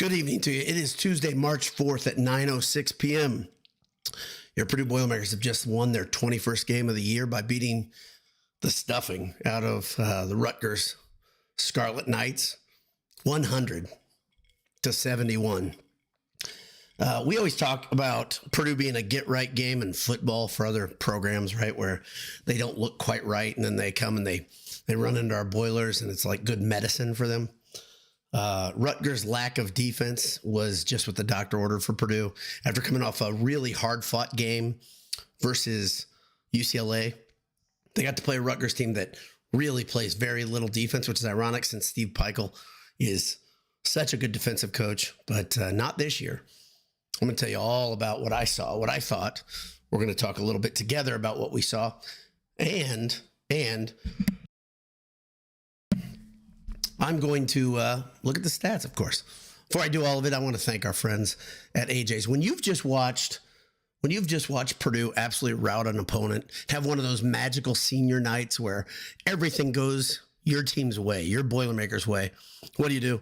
Good evening to you. It is Tuesday, March 4th at 9:06 p.m. Your Purdue Boilermakers have just won their 21st game of the year by beating the stuffing out of the Rutgers Scarlet Knights, 100-71. We always talk about Purdue being a get-right game in football for other programs, right, where they don't look quite right, and then they come and they run into our Boilers, and it's like good medicine for them. Rutgers' lack of defense was just what the doctor ordered for Purdue. After coming off a really hard-fought game versus UCLA, they got to play a Rutgers team that really plays very little defense, which is ironic since Steve Pikiell is such a good defensive coach, but not this year. I'm going to tell you all about what I saw, what I thought. We're going to talk a little bit together about what we saw, and I'm going to look at the stats, of course. Before I do all of it, I want to thank our friends at AJ's. When you've just watched Purdue absolutely rout an opponent, have one of those magical senior nights where everything goes your team's way, your Boilermakers' way, what do?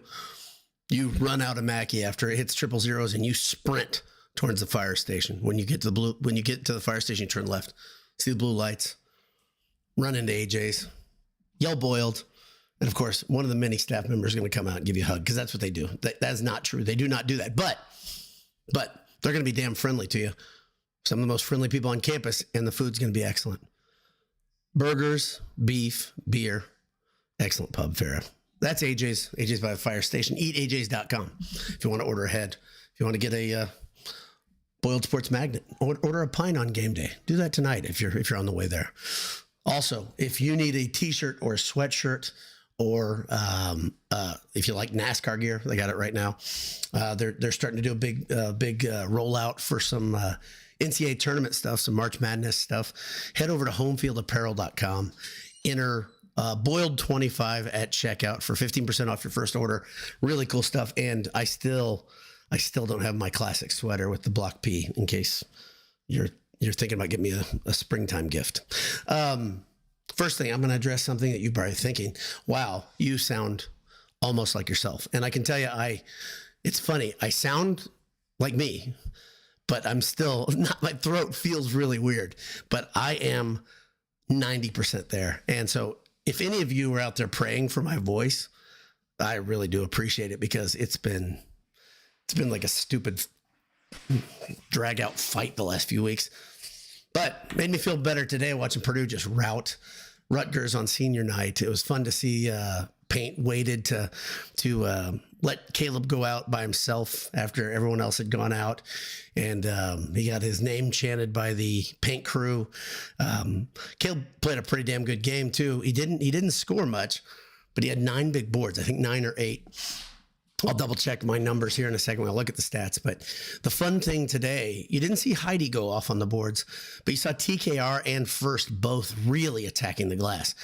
You run out of Mackey after it hits triple zeros and you sprint towards the fire station. When you get to the fire station, you turn left, see the blue lights, run into AJ's, yell boiled. And of course, one of the many staff members is going to come out and give you a hug because that's what they do. That is not true. They do not do that. But they're going to be damn friendly to you. Some of the most friendly people on campus, and the food's going to be excellent. Burgers, beef, beer, excellent pub fare. That's AJ's. AJ's by the fire station. EatAJ's.com if you want to order ahead. If you want to get a boiled sports magnet, order a pint on game day. Do that tonight if you're on the way there. Also, if you need a t-shirt or a sweatshirt, or if you like NASCAR gear, they got it right now. They're starting to do a big rollout for some NCAA tournament stuff, some March Madness stuff. Head over to homefieldapparel.com. Enter Boiled25 at checkout for 15% off your first order. Really cool stuff. And I still don't have my classic sweater with the block P in case you're thinking about getting me a springtime gift. First thing, I'm going to address something that you're probably thinking, wow, you sound almost like yourself. And I can tell you, it's funny. I sound like me, but I'm still not, my throat feels really weird, but I am 90% there. And so if any of you are out there praying for my voice, I really do appreciate it because it's been like a stupid drag out fight the last few weeks. But made me feel better today watching Purdue just rout Rutgers on senior night. It was fun to see Paint waited to let Caleb go out by himself after everyone else had gone out. And he got his name chanted by the Paint crew. Caleb played a pretty damn good game too. He didn't score much, but he had 9 big boards, I think 9 or 8. I'll double check my numbers here in a second when I look at the stats. But the fun thing today, you didn't see Heidi go off on the boards, but you saw TKR and First both really attacking the glass.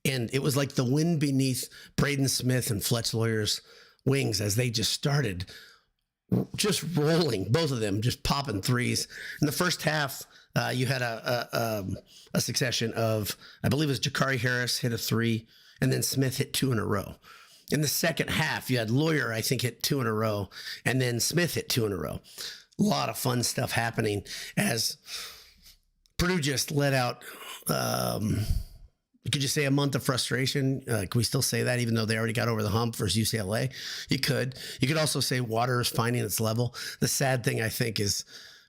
And it was like the wind beneath Braden Smith and Fletch Lawyer's wings as they just started just rolling, both of them just popping threes. In the first half, you had a succession of, I believe it was Jakari Harris hit a 3, and then Smith hit 2 in a row. In the second half, you had Lawyer, I think, hit 2 in a row, and then Smith hit 2 in a row. A lot of fun stuff happening as Purdue just let out, could you say a month of frustration? Can we still say that even though they already got over the hump versus UCLA? You could. You could also say water is finding its level. The sad thing, I think, is,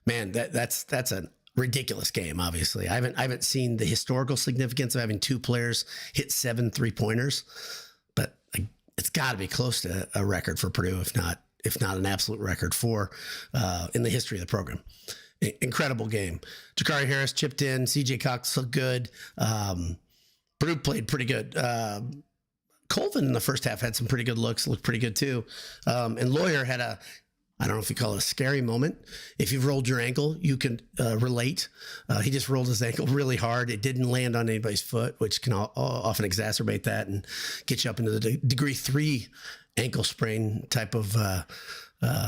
man, that's a ridiculous game, obviously. I haven't seen the historical significance of having 2 players hit 7 3-pointers, but it's got to be close to a record for Purdue, if not an absolute record for in the history of the program. Incredible game. Jakari Harris chipped in. CJ Cox looked good. Purdue played pretty good. Colvin in the first half had some pretty good looks, looked pretty good too. And Lawyer had I don't know if you call it a scary moment. If you've rolled your ankle, you can relate. He just rolled his ankle really hard. It didn't land on anybody's foot, which can often exacerbate that and get you up into the degree 3 ankle sprain type of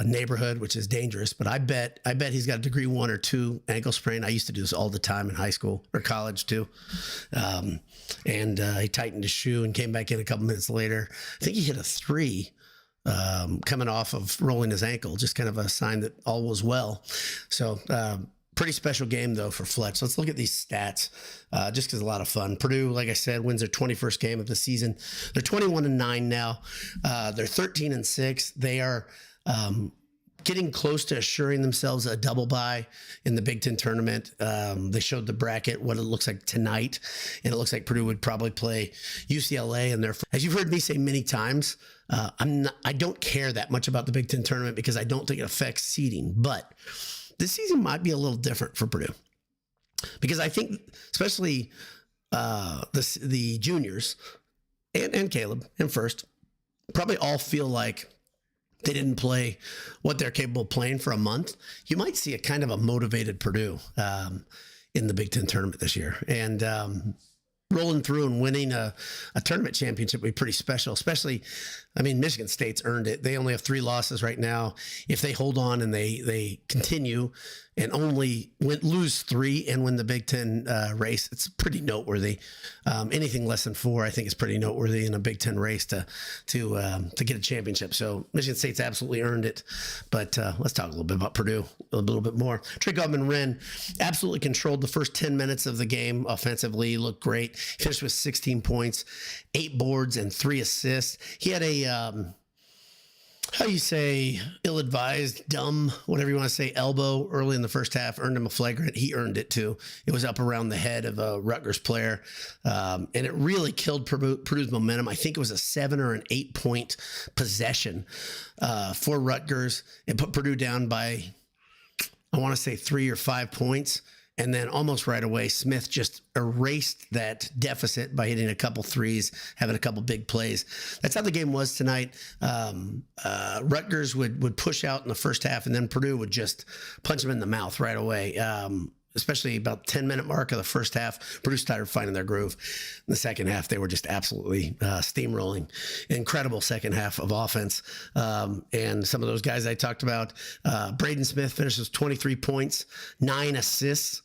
neighborhood, which is dangerous. But I bet he's got a degree 1 or 2 ankle sprain. I used to do this all the time in high school or college too. And he tightened his shoe and came back in a couple minutes later. I think he hit a 3 coming off of rolling his ankle, just kind of a sign that all was well. So pretty special game, though, for Fletch. Let's look at these stats just because it's a lot of fun. Purdue, like I said, wins their 21st game of the season. They're 21-9 now. They're 13-6. They are getting close to assuring themselves a double bye in the Big Ten tournament. They showed the bracket, what it looks like tonight, and it looks like Purdue would probably play UCLA. And as you've heard me say many times, I don't care that much about the Big Ten tournament because I don't think it affects seeding. But this season might be a little different for Purdue because I think, especially the juniors and Caleb and First, probably all feel like they didn't play what they're capable of playing for a month. You might see a kind of a motivated Purdue in the Big Ten tournament this year. And rolling through and winning a tournament championship would be pretty special, especially, I mean, Michigan State's earned it. They only have 3 losses right now. If they hold on and they continue and only lose 3 and win the Big Ten race, it's pretty noteworthy. Anything less than 4, I think, is pretty noteworthy in a Big Ten race to get a championship. So Michigan State's absolutely earned it. But let's talk a little bit about Purdue a little bit more. Trey Gubman-Wren absolutely controlled the first 10 minutes of the game offensively. Looked great. Finished with 16 points, 8 boards, and 3 assists. He had a how do you say, ill-advised, dumb, whatever you want to say, elbow early in the first half, earned him a flagrant. He earned it too. It was up around the head of a Rutgers player, and it really killed Purdue's momentum. I think it was a 7 or an 8 point possession for Rutgers. It put Purdue down by, I want to say, 3 or 5 points. And then almost right away, Smith just erased that deficit by hitting a couple threes, having a couple big plays. That's how the game was tonight. Rutgers would push out in the first half, and then Purdue would just punch them in the mouth right away. Especially about 10-minute mark of the first half, Purdue started finding their groove. In the second half, they were just absolutely steamrolling. Incredible second half of offense. And some of those guys I talked about, Braden Smith finishes 23 points, 9 assists,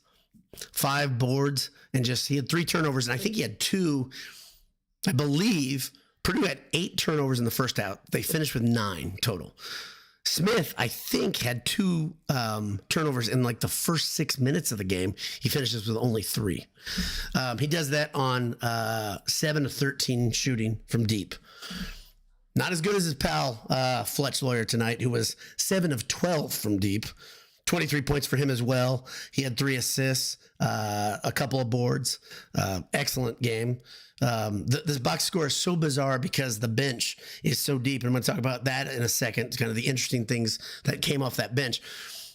5 boards, and he had 3 turnovers. And I think he had 2, I believe. Purdue had 8 turnovers in the first half. They finished with 9 total. Smith, I think, had 2 turnovers in like the first 6 minutes of the game. He finishes with only 3. He does that on 7 of 13 shooting from deep. Not as good as his pal, Fletch Lawyer tonight, who was 7 of 12 from deep. 23 points for him as well. He had 3 assists, a couple of boards. Excellent game. This box score is so bizarre because the bench is so deep. And I'm going to talk about that in a second. It's kind of the interesting things that came off that bench.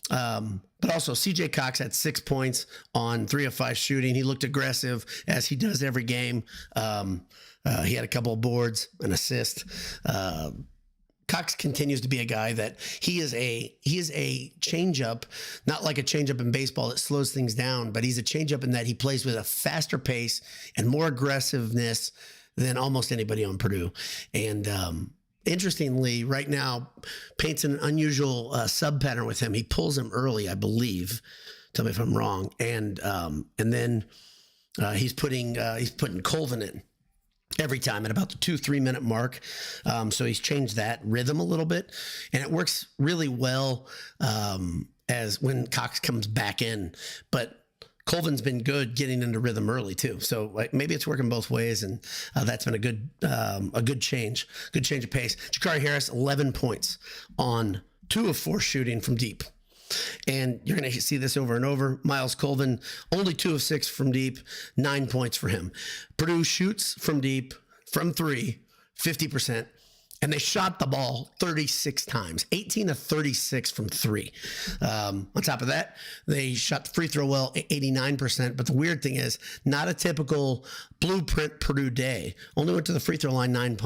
But also CJ Cox had 6 points on 3 of 5 shooting. He looked aggressive as he does every game. He had a couple of boards, an assist. Cox continues to be a guy that he is a changeup, not like a changeup in baseball that slows things down, but he's a changeup in that he plays with a faster pace and more aggressiveness than almost anybody on Purdue. And interestingly, right now, paints an unusual sub pattern with him. He pulls him early, I believe. Tell me if I'm wrong. And then he's putting Colvin in every time at about the 2-3 minute mark. So he's changed that rhythm a little bit, and it works really well as when Cox comes back in. But Colvin's been good getting into rhythm early too. So maybe it's working both ways, and that's been a good change of pace. Jakari Harris, 11 points on 2 of 4 shooting from deep. And you're going to see this over and over. Miles Colvin, only 2 of 6 from deep, 9 points for him. Purdue shoots from deep, from 3, 50%. And they shot the ball 36 times, 18 of 36 from 3. On top of that, they shot the free throw well, 89%. But the weird thing is, not a typical blueprint Purdue day. Only went to the free throw line 9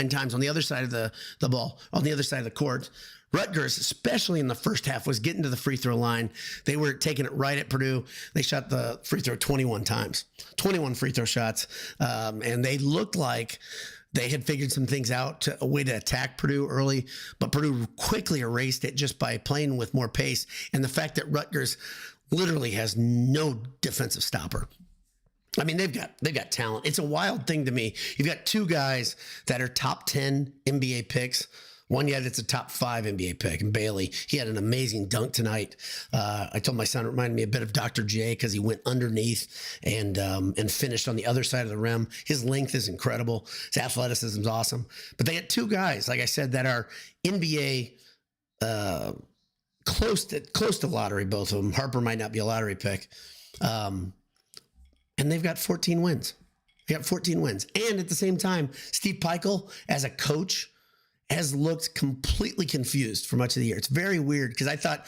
times on the other side of the ball, on the other side of the court. Rutgers, especially in the first half, was getting to the free throw line. They were taking it right at Purdue. They shot the free throw 21 times, 21 free throw shots. And they looked like they had figured some things out, a way to attack Purdue early, but Purdue quickly erased it just by playing with more pace. And the fact that Rutgers literally has no defensive stopper. I mean, they've got talent. It's a wild thing to me. You've got 2 guys that are top 10 NBA picks One yet it's a top 5 NBA pick. And Bailey, he had an amazing dunk tonight. I told my son it reminded me a bit of Dr. J because he went underneath and finished on the other side of the rim. His length is incredible. His athleticism is awesome. But they had 2 guys, like I said, that are NBA close to lottery, both of them. Harper might not be a lottery pick. And they've got 14 wins. They got 14 wins. And at the same time, Steve Peichel, as a coach, has looked completely confused for much of the year. It's very weird because I thought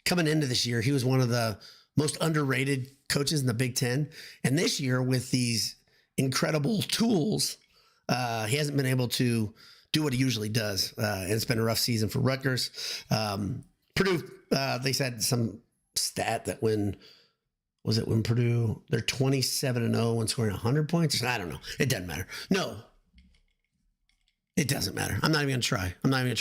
coming into this year, he was one of the most underrated coaches in the Big Ten. And this year, with these incredible tools, he hasn't been able to do what he usually does. And it's been a rough season for Rutgers. Purdue, they said some stat that when Purdue, they're 27-0 when scoring 100 points? I don't know. It doesn't matter. No, it doesn't matter. I'm not even going to try.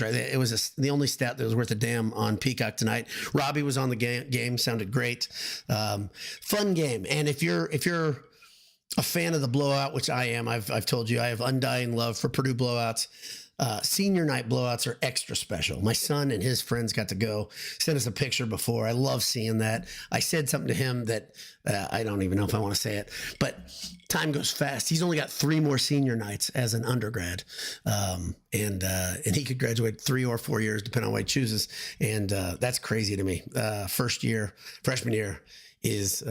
It was the only stat that was worth a damn on Peacock tonight. Robbie was on the game, sounded great. Fun game. And if you're a fan of the blowout, which I am, I've told you I have undying love for Purdue blowouts. Senior night blowouts are extra special. My son and his friends got to go. Sent us a picture before. I love seeing that. I said something to him that I don't even know if I want to say it, but time goes fast. He's only got 3 more senior nights as an undergrad, and he could graduate 3 or 4 years depending on what he chooses, and that's crazy to me. Freshman year is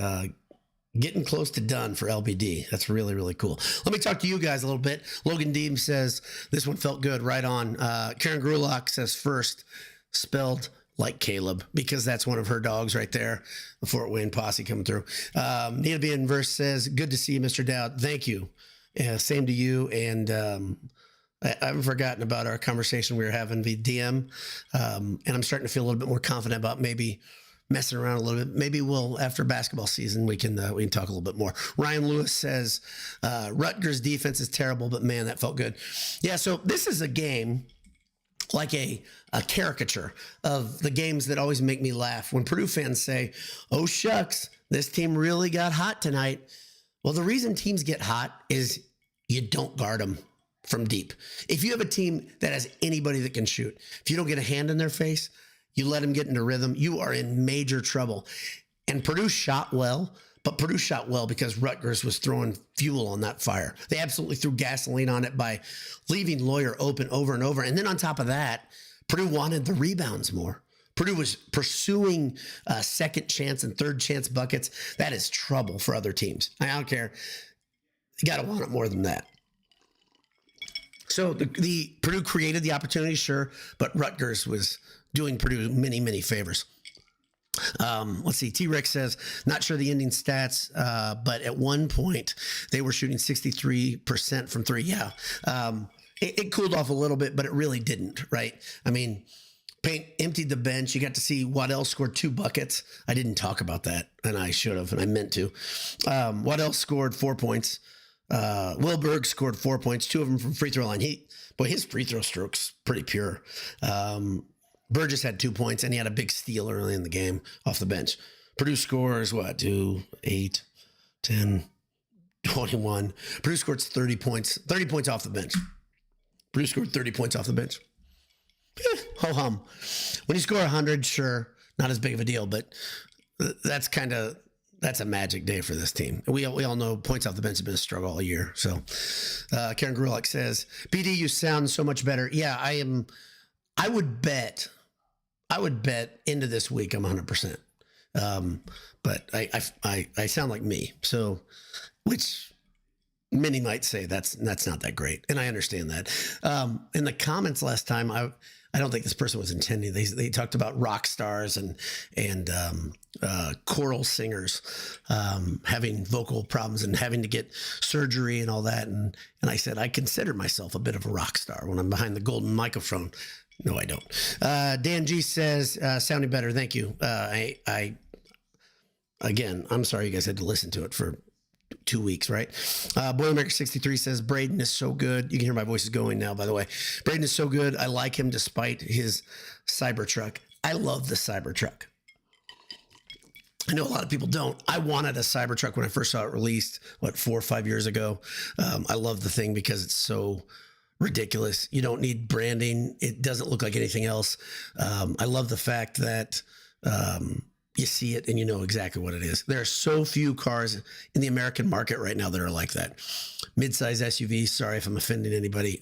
getting close to done for LBD. That's really, really cool. Let me talk to you guys a little bit. Logan Deem says, this one felt good, right on. Karen Grulock says first, spelled like Caleb, because that's one of her dogs right there. The Fort Wayne posse coming through. Nina B. Verse says, good to see you, Mr. Dowd. Thank you. Same to you. And I haven't forgotten about our conversation we were having via DM. And I'm starting to feel a little bit more confident about maybe messing around a little bit. Maybe we'll, after basketball season, we can talk a little bit more. Ryan Lewis says, Rutgers defense is terrible, but man, that felt good. Yeah, so this is a game like a caricature of the games that always make me laugh. When Purdue fans say, oh, shucks, this team really got hot tonight. Well, the reason teams get hot is you don't guard them from deep. If you have a team that has anybody that can shoot, if you don't get a hand in their face, you let them get into rhythm, you are in major trouble. And Purdue shot well, but Purdue shot well because Rutgers was throwing fuel on that fire. They absolutely threw gasoline on it by leaving Lawyer open over and over. And then on top of that, Purdue wanted the rebounds more. Purdue was pursuing second chance and third chance buckets. That is trouble for other teams. I don't care. You got to want it more than that. So the Purdue created the opportunity, sure, but Rutgers was doing Purdue many, many favors. Let's see. T-Rex says, not sure the ending stats, but at one point they were shooting 63% from 3. Yeah. It cooled off a little bit, but it really didn't, right? I mean, Paint emptied the bench. You got to see Waddell scored 2 buckets. I didn't talk about that, and I should have, and I meant to. Waddell scored 4 points. Wilberg scored 4 points, 2 of them from free throw line. His free throw stroke's pretty pure. Burgess had 2 points, and he had a big steal early in the game off the bench. Purdue scores, 2, 8, 10, 21. Purdue scores 30 points. 30 points off the bench. Purdue scored 30 points off the bench. Ho-hum. When you score 100, sure, not as big of a deal, but that's a magic day for this team. We all know points off the bench have been a struggle all year. So Karen Grulock says, BD, you sound so much better. Yeah, I am. I would bet into this week I'm 100%. But I sound like me. So, which many might say that's not that great. And I understand that. In the comments last time, I don't think this person was intending. They talked about rock stars and choral singers having vocal problems and having to get surgery and all that. And I said, I consider myself a bit of a rock star when I'm behind the golden microphone. No, I don't. Dan G says, sounding better. Thank you. Again, I'm sorry you guys had to listen to it for 2 weeks, right? Boilermaker 63 says, Braden is so good. You can hear my voice is going now, by the way. Braden is so good. I like him despite his Cybertruck. I love the Cybertruck. I know a lot of people don't. I wanted a Cybertruck when I first saw it released, 4 or 5 years ago. I love the thing because it's so ridiculous. You don't need branding. It doesn't look like anything else. I love the fact that you see it and you know exactly what it is. There are so few cars in the American market right now that are like that. Mid-size SUVs. Sorry if I'm offending anybody.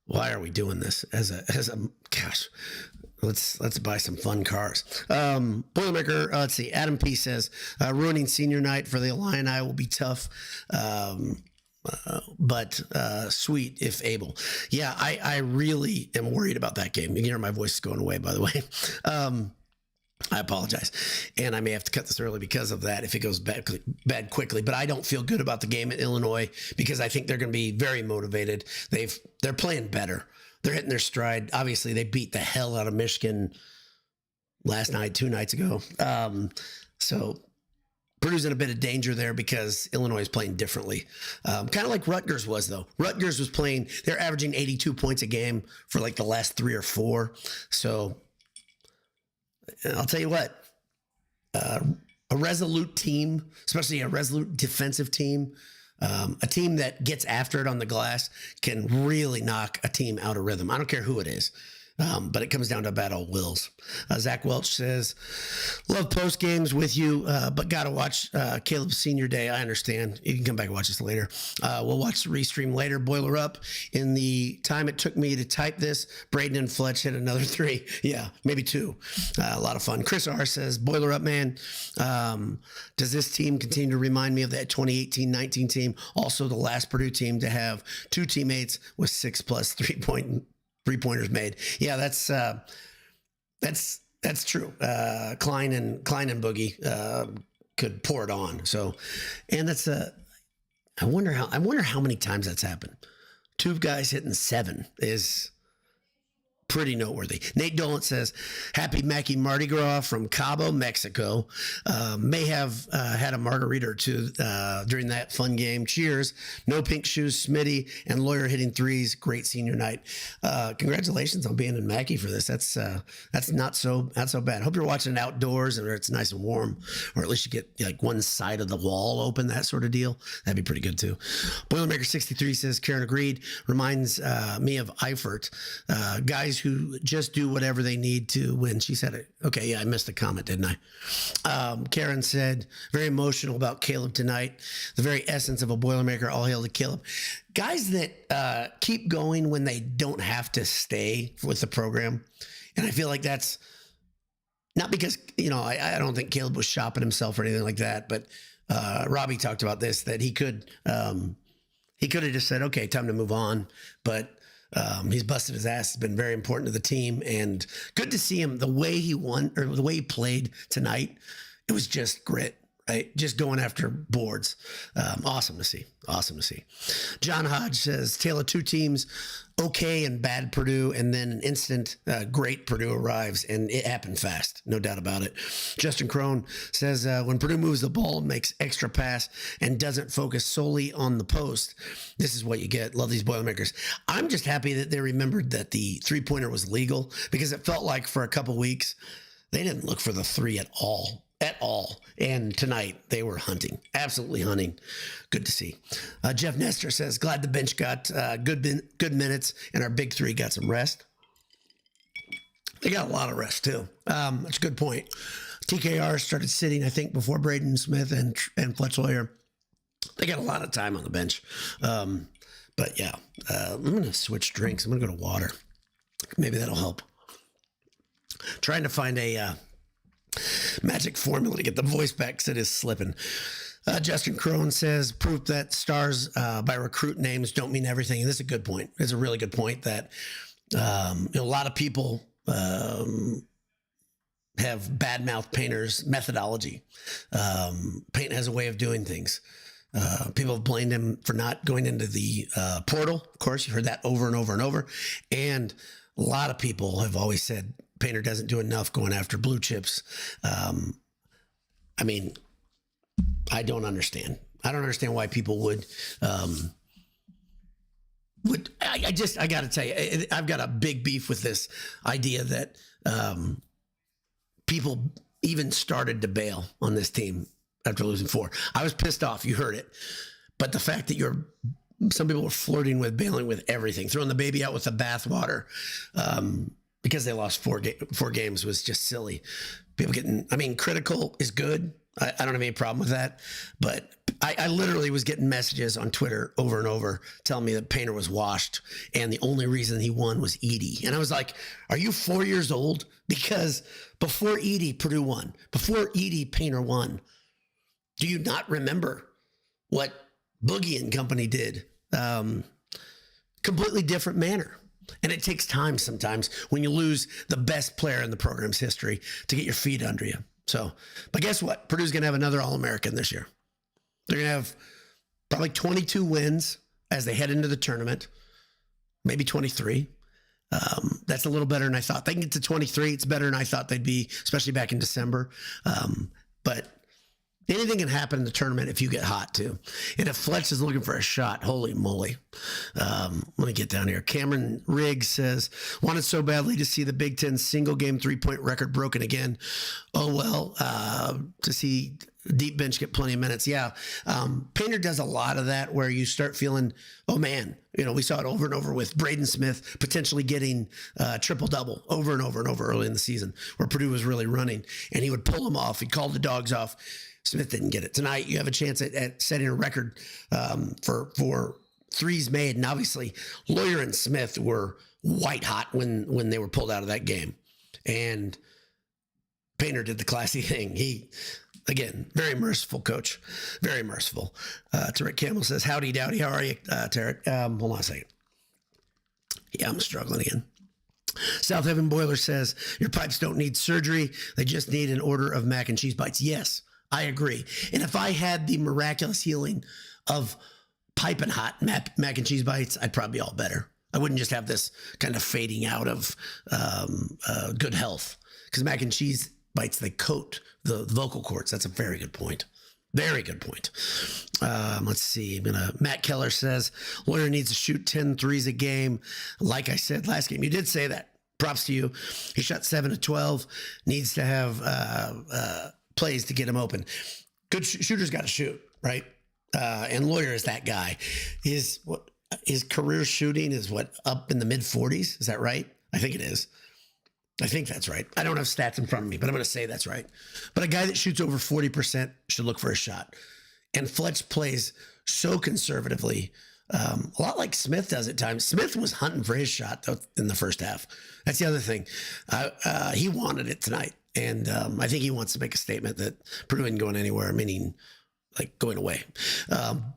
Why are we doing this as a gosh? Let's buy some fun cars. Boilermaker, let's see. Adam P says, ruining senior night for the Illini will be tough. But sweet if able. Yeah, I really am worried about that game. You can hear my voice is going away, by the way. I apologize. And I may have to cut this early because of that if it goes bad quickly. But I don't feel good about the game at Illinois because I think they're going to be very motivated. They're playing better. They're hitting their stride. Obviously, they beat the hell out of Michigan last night, 2 nights ago. So Purdue's in a bit of danger there because Illinois is playing differently. Kind of like Rutgers was, though. Rutgers was playing, they're averaging 82 points a game for like the last 3 or 4. So I'll tell you what, a resolute team, especially a resolute defensive team, a team that gets after it on the glass can really knock a team out of rhythm. I don't care who it is. But it comes down to battle of wills. Zach Welch says, love post games with you, but got to watch Caleb's senior day. I understand. You can come back and watch this later. We'll watch the restream later. Boiler up. In the time it took me to type this, Braden and Fletch hit another 3. Yeah, maybe 2. A lot of fun. Chris R says, boiler up, man. Does this team continue to remind me of that 2018-19 team? Also the last Purdue team to have 2 teammates with 6+ three-pointers made. Yeah, that's true. Klein and Boogie could pour it on. So, and that's I wonder how many times that's happened. 2 guys hitting 7 is pretty noteworthy. Nate Dolan says, happy Mackey Mardi Gras from Cabo, Mexico. May have had a margarita or 2 during that fun game. Cheers. No pink shoes, Smitty, and Lawyer hitting 3s. Great senior night. Congratulations on being in Mackey for this. That's not so bad. Hope you're watching it outdoors or it's nice and warm, or at least you get like one side of the wall open, that sort of deal. That'd be pretty good too. Boilermaker 63 says, Karen agreed. Reminds me of Eifert. Guys who just do whatever they need to win. She said it. Okay, yeah, I missed a comment, didn't I? Karen said, very emotional about Caleb tonight. The very essence of a Boilermaker. All hail to Caleb. Guys that keep going when they don't have to stay with the program. And I feel like that's not because, I don't think Caleb was shopping himself or anything like that, but Robbie talked about this, that he could have just said, okay, time to move on. But he's busted his ass. It's been very important to the team, and good to see him. The way he won, or the way he played tonight, it was just grit, right? Just going after boards. Awesome to see. Awesome to see. John Hodge says, tale of 2 teams, okay and bad Purdue, and then an instant great Purdue arrives, and it happened fast, no doubt about it. Justin Crone says, when Purdue moves the ball, makes extra pass, and doesn't focus solely on the post, this is what you get. Love these Boilermakers. I'm just happy that they remembered that the 3-pointer was legal, because it felt like for a couple weeks, they didn't look for the 3 at all. And tonight they were hunting, absolutely hunting. Good to see. Jeff Nestor says, glad the bench got good minutes and our big 3 got some rest. They got a lot of rest too. That's a good point. TKR started sitting, I think, before Braden Smith and Fletch Lawyer. They got a lot of time on the bench. But yeah, I'm going to switch drinks. I'm going to go to water. Maybe that'll help. Trying to find a magic formula to get the voice back because it is slipping. Justin Crone says, proof that stars by recruit names don't mean everything. And this is a good point. It's a really good point that a lot of people have badmouth Painter's methodology. Paint has a way of doing things. People have blamed him for not going into the portal. Of course, you've heard that over and over and over. And a lot of people have always said Painter doesn't do enough going after blue chips. I mean, I don't understand. I don't understand why people would. I got to tell you, I've got a big beef with this idea that people even started to bail on this team after losing 4. I was pissed off. You heard it. But the fact that you're some people were flirting with bailing with everything, throwing the baby out with the bathwater, because they lost four games was just silly. People getting, I mean, critical is good. I don't have any problem with that, but I literally was getting messages on Twitter over and over telling me that Painter was washed and the only reason he won was Edey. And I was like, are you 4 years old? Because before Edey, Purdue won. Before Edey, Painter won. Do you not remember what Boogie and company did? Completely different manner. And it takes time sometimes when you lose the best player in the program's history to get your feet under you. So, but guess what? Purdue's going to have another All-American this year. They're going to have probably 22 wins as they head into the tournament, maybe 23. That's a little better than I thought. They can get to 23. It's better than I thought they'd be, especially back in December. But anything can happen in the tournament if you get hot too. And if Fletch is looking for a shot, holy moly. Let me get down here. Cameron Riggs says, wanted so badly to see the Big Ten single game 3-point record broken again. Oh, well, to see deep bench get plenty of minutes. Yeah. Painter does a lot of that where you start feeling, oh man, we saw it over and over with Braden Smith potentially getting triple double over and over and over early in the season where Purdue was really running and he would pull them off. He'd call the dogs off. Smith didn't get it. Tonight, you have a chance at setting a record for threes made. And obviously, Lawyer and Smith were white hot when they were pulled out of that game. And Painter did the classy thing. He, again, very merciful coach. Very merciful. Tarek Campbell says, howdy, dowdy. How are you, Tarek? Hold on a second. Yeah, I'm struggling again. South Haven Boiler says, your pipes don't need surgery. They just need an order of mac and cheese bites. Yes. I agree. And if I had the miraculous healing of piping hot mac and cheese bites, I'd probably be all better. I wouldn't just have this kind of fading out of good health. Because mac and cheese bites, they coat the vocal cords. That's a very good point. Very good point. Let's see. Matt Keller says, Lawyer needs to shoot 10 threes a game. Like I said last game, you did say that. Props to you. He shot 7 of 12. Needs to have plays to get him open. Good shooters got to shoot, right? And Lawyer is that guy. His career shooting is up in the mid 40s. Is that right? I think it is. I think that's right. I don't have stats in front of me, but I'm going to say that's right. But a guy that shoots over 40% should look for a shot. And Fletch plays so conservatively, a lot like Smith does at times. Smith was hunting for his shot though in the first half. That's the other thing. He wanted it tonight. And I think he wants to make a statement that Purdue isn't going anywhere, meaning like going away.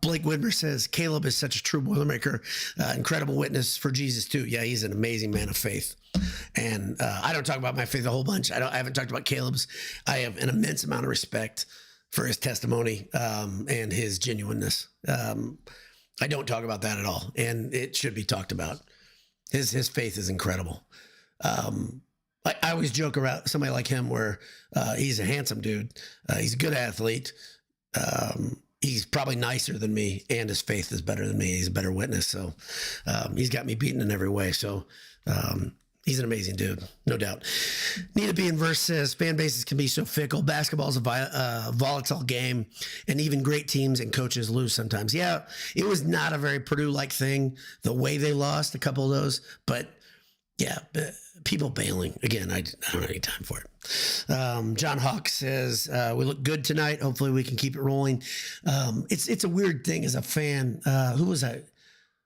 Blake Widmer says, Caleb is such a true Boilermaker, incredible witness for Jesus too. Yeah, he's an amazing man of faith. And I don't talk about my faith a whole bunch. I haven't talked about Caleb's. I have an immense amount of respect for his testimony and his genuineness. I don't talk about that at all. And it should be talked about. His faith is incredible. I always joke around somebody like him where he's a handsome dude. He's a good athlete. He's probably nicer than me, and his faith is better than me. He's a better witness. So he's got me beaten in every way. So he's an amazing dude, no doubt. Nita B in verse says, fan bases can be so fickle. Basketball is a volatile game, and even great teams and coaches lose sometimes. Yeah, it was not a very Purdue-like thing, the way they lost a couple of those, but yeah, people bailing. Again, I don't have any time for it. John Hawk says, we look good tonight. Hopefully we can keep it rolling. It's a weird thing as a fan. Who was I?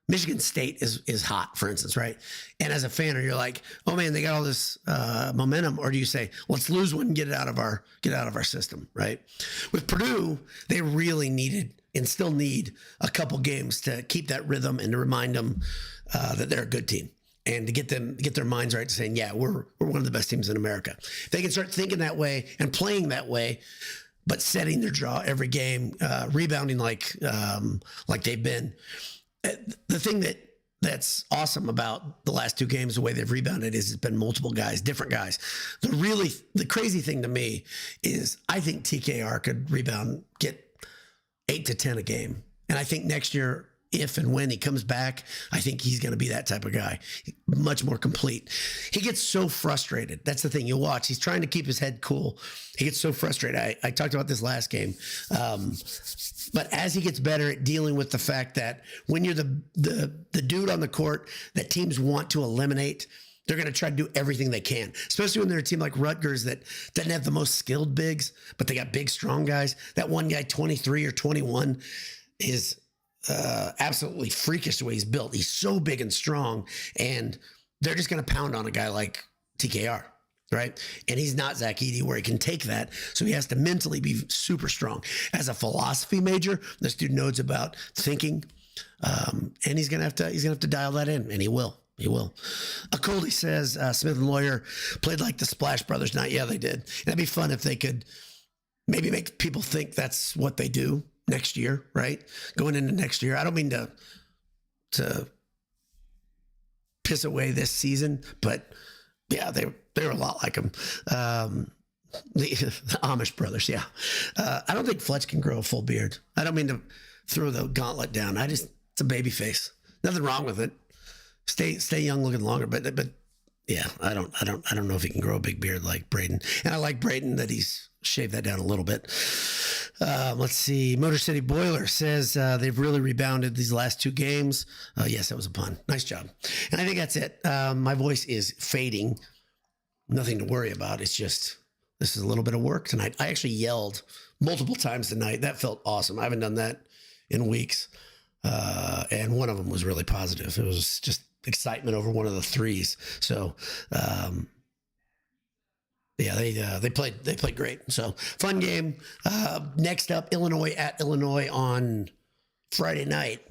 Michigan State is hot, for instance, right? And as a fan, you're like, oh man, they got all this momentum. Or do you say, let's lose one and get out of our system, right? With Purdue, they really needed and still need a couple games to keep that rhythm and to remind them that they're a good team. And to get their minds right to saying, yeah, we're one of the best teams in America. If they can start thinking that way and playing that way, but setting their jaw every game, rebounding like they've been. The thing that's awesome about the last two games, the way they've rebounded, is it's been multiple guys, different guys. The crazy thing to me is I think TKR could rebound, get 8 to 10 a game. And I think next year, if and when he comes back, I think he's going to be that type of guy, much more complete. He gets so frustrated. That's the thing. You'll watch. He's trying to keep his head cool. He gets so frustrated. I talked about this last game. But as he gets better at dealing with the fact that when you're the dude on the court that teams want to eliminate, they're going to try to do everything they can, especially when they're a team like Rutgers that doesn't have the most skilled bigs, but they got big, strong guys. That one guy, 23 or 21, is absolutely freakish the way he's built. He's so big and strong, and they're just going to pound on a guy like TKR, right? And he's not Zach Edey where he can take that, so he has to mentally be super strong. As a philosophy major, this dude knows about thinking, and he's going to have to dial that in, and he will. He will. Coldy says Smith and Lawyer played like the Splash Brothers night. Yeah, they did. That'd be fun if they could maybe make people think that's what they do next year, right? Going into next year. I don't mean to piss away this season, but yeah, they were a lot like them. The Amish brothers, yeah. I don't think Fletch can grow a full beard. I don't mean to throw the gauntlet down. It's a baby face. Nothing wrong with it. Stay young looking longer, but yeah, I don't know if he can grow a big beard like Braden. And I like Braden that he's shaved that down a little bit. Let's see. Motor City Boiler says they've really rebounded these last 2 games. Yes, that was a pun. Nice job. And I think that's it. My voice is fading. Nothing to worry about. It's just this is a little bit of work tonight. I actually yelled multiple times tonight. That felt awesome. I haven't done that in weeks. And one of them was really positive. It was just excitement over one of the threes. So, yeah, they played great. So fun game. Next up, Illinois at Illinois on Friday night.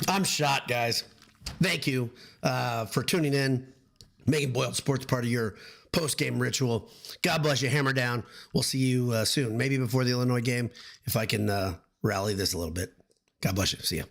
I'm shot, guys. Thank you for tuning in, making Boiled Sports part of your post-game ritual. God bless you. Hammer down. We'll see you soon. Maybe before the Illinois game, if I can rally this a little bit. God bless you. See ya.